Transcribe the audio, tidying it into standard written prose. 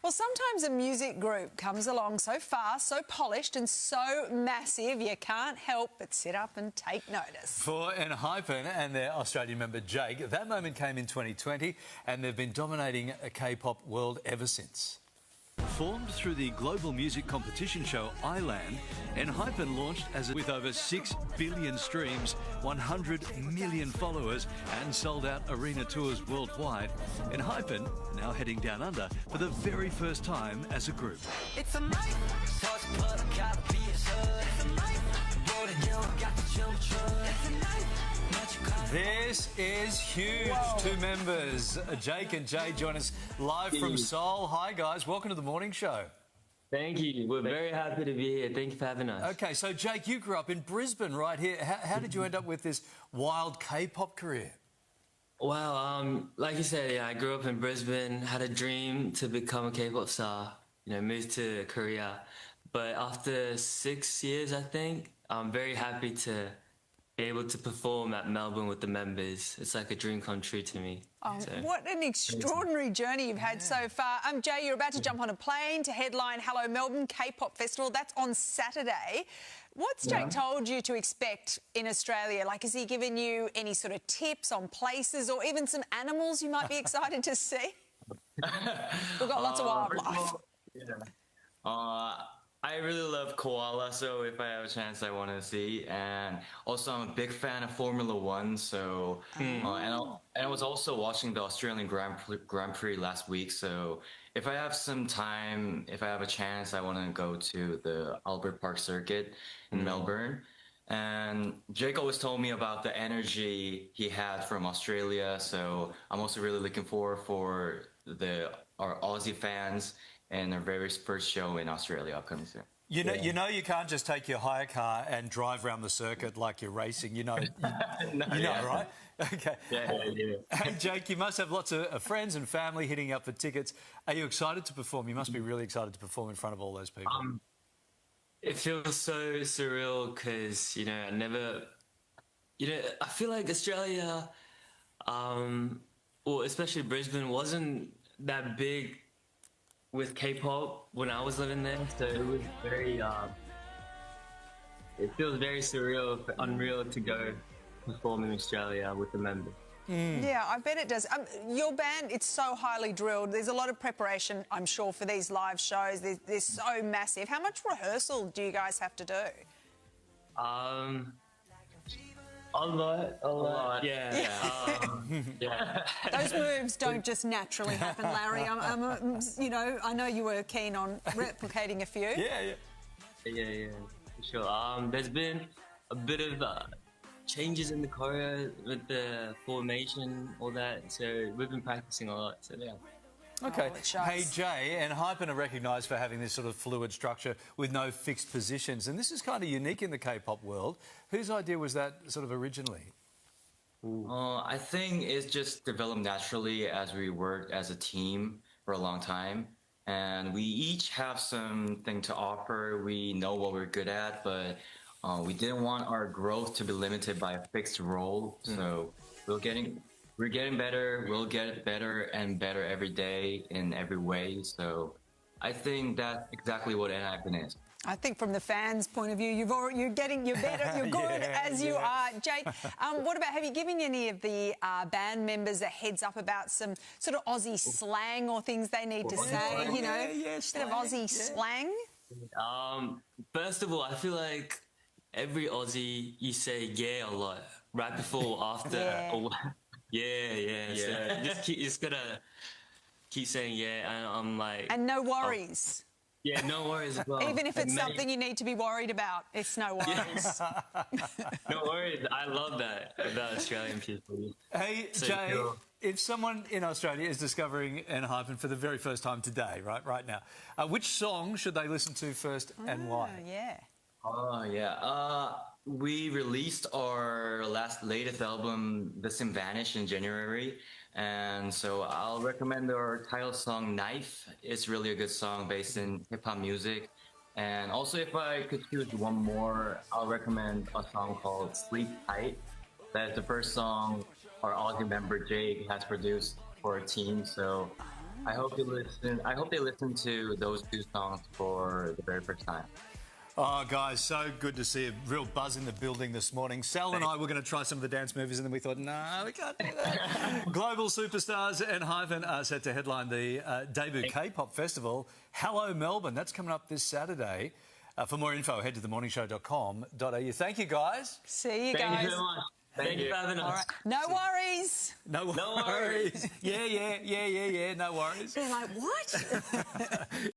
Well, sometimes a music group comes along so fast, so polished and so massive, you can't help but sit up and take notice. For Hypen and their Australian member Jake, that moment came in 2020 and they've been dominating a K-pop world ever since. Formed through the global music competition show iLand, Hypen launched with over 6 billion streams, 100 million followers and sold out arena tours worldwide. Hypen now heading down under for the very first time as a group. It's a life. This is huge. Whoa. Two members, Jake and Jay, join us live from Seoul. Hi guys, welcome to the morning show. Thank you. We're very happy to be here. Thank you for having us. Okay, so Jake, you grew up in Brisbane right here. How did you end up with this wild K-pop career? Well, like you said, yeah, I grew up in Brisbane, had a dream to become a K-pop star, moved to Korea. But after 6 years, I think, I'm very happy to be able to perform at Melbourne with the members. It's like a dream come true to me. Oh, what an extraordinary journey you've had so far. Jay, you're about to jump on a plane to headline Hello Melbourne K-pop Festival. That's on Saturday. What's Jake told you to expect in Australia? Like, has he given you any sort of tips on places or even some animals you might be excited to see? We've got lots of wildlife. I really love koala, so if I have a chance, I want to see. And also, I'm a big fan of Formula One, so and I was also watching the Australian Grand Prix last week. So if I have some time, if I have a chance, I want to go to the Albert Park circuit in Melbourne. And Jake always told me about the energy he had from Australia, so I'm also really looking forward for our Aussie fans and our very first show in Australia upcoming soon. You know, you can't just take your hire car and drive around the circuit like you're racing. You know, right? Okay. Hey, Jake, you must have lots of friends and family hitting up for tickets. Are you excited to perform? You must be really excited to perform in front of all those people. It feels so surreal because, I never... I feel like Australia, or especially Brisbane, wasn't that big with K-pop when I was living there, so it was very, it feels very surreal, unreal to go perform in Australia with the members. Yeah, I bet it does. Your band, it's so highly drilled. There's a lot of preparation, I'm sure, for these live shows. They're so massive. How much rehearsal do you guys have to do? A lot. Yeah. Those moves don't just naturally happen, Larry. I know you were keen on replicating a few. Yeah, for sure. There's been a bit of changes in the choreo with the formation, all that. So we've been practicing a lot. So yeah. Okay. Oh, hey, Jay, Hypen are recognised for having this sort of fluid structure with no fixed positions. And this is kind of unique in the K-pop world. Whose idea was that sort of originally? I think it's just developed naturally as we worked as a team for a long time. And we each have something to offer. We know what we're good at, but we didn't want our growth to be limited by a fixed role. So we're getting better. We'll get better and better every day in every way. So I think that's exactly what Hypen is. I think from the fans' point of view, you're better, you're good as you are. Jake, what about, have you given any of the band members a heads up about some sort of Aussie slang or things they need to say, bit of Aussie slang? First of all, I feel like every Aussie, you say yeah a lot, right before or after. Yeah. So you just gotta keep saying yeah, and I'm like... And no worries. Yeah, no worries as well. Even if it's something you need to be worried about, it's no worries. No worries. I love that about Australian people. Hey, so Jay, if someone in Australia is discovering Hypen for the very first time today, right now, which song should they listen to first and why? We released our latest album, This and Vanish, in January. And so I'll recommend our title song, Knife. It's really a good song based in hip-hop music. And also, if I could choose one more, I'll recommend a song called Sleep Tight. That's the first song our Aussie member Jake has produced for our team. So I hope you listen. I hope they listen to those two songs for the very first time. Oh, guys, so good to see a real buzz in the building this morning. Sal and I were going to try some of the dance movies, and then we thought, no, we can't do that. Global superstars and Hyphen are set to headline the debut K-pop festival, Hello Melbourne. That's coming up this Saturday. For more info, head to themorningshow.com.au. Thank you, guys. See you Thank guys. you very much. Thank you for having us. All right. No worries. No worries. No worries. Yeah, no worries. They're like, what?